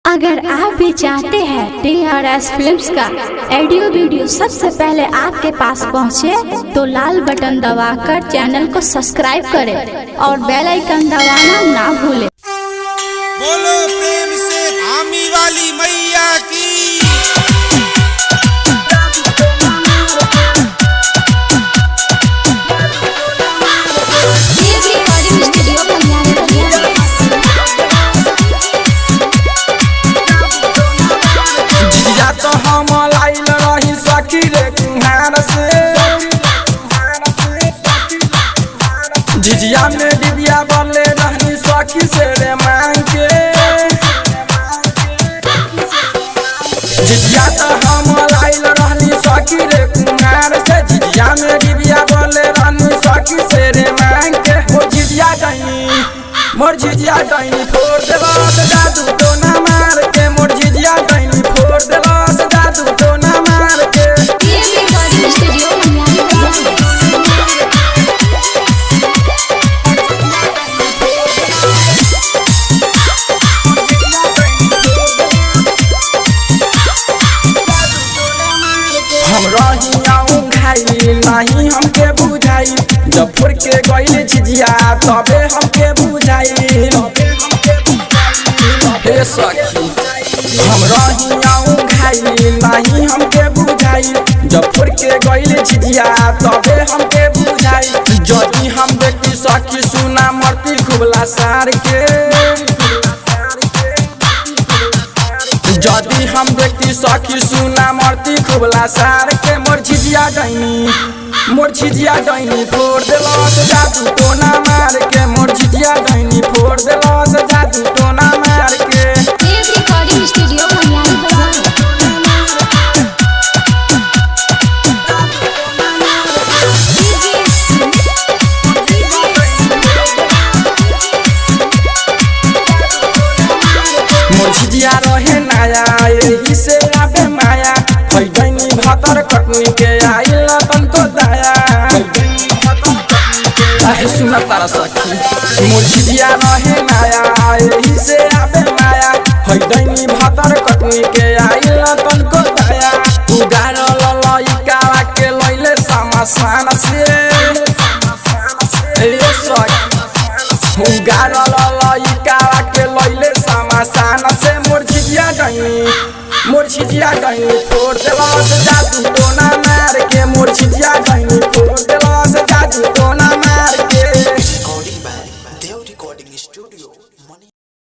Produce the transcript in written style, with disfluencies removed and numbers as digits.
अगर आप भी चाहते हैं TRS फिल्म्स का ऑडियो वीडियो सबसे पहले आपके पास पहुंचे, तो लाल बटन दबाकर चैनल को सब्सक्राइब करें और बेल आइकन दबाना ना भूलें। बोलो प्रेम से हामी वाली मैया की। तो हम लाइल रही सखी रे कुहार से, झिझिया में डिबिया बोले रहनी सखी से रे मांग के। झिझिया तो हम लाइल रहनी सखी रे कुहार से, झिझिया में डिबिया बोले रहनी सखी से रे मांग के। मोर झिझिया डाइनी फोड़ देवा जादू तो ना मार के, मोर झिझिया डाइनी फोड़ देवा जादू तो ना मार के। हम रहियाऊ खाई नहीं हमके बुझाई, जब फुर के गइल झिझिया तबे हमके बुझाई। हे सखी हम रहियाऊ खाई नहीं हमके बुझाई, जब फुर के गइल झिझिया तबे हमके बुझाई। जदी हम देखी सखी सुना मरती खुबला सार के, जदी हम देखती सखी सुना मरती खुबला सार के। मोर झिझिया डाइनी फोड़ देलस जादू टोना मार के, मोर झिझिया डाइनी फोड़ देलस जादू टोना मार के। मोर झिझिया रहे नया यही से आबे माया, डाइनी भातर कटनी के आइल तन को दाया। सुना तारा सखी मोर झिझिया रहे नया यही से आबे माया, डाइनी भातर कटनी के आइल तन को दाया। उगार लइकावा के लइले समासान से, ए सखी उगार लइकावा के लइले समासान से। मोर झिझिया डाइनी फोड़ देलस जादू टोना मार के, मोर झिझिया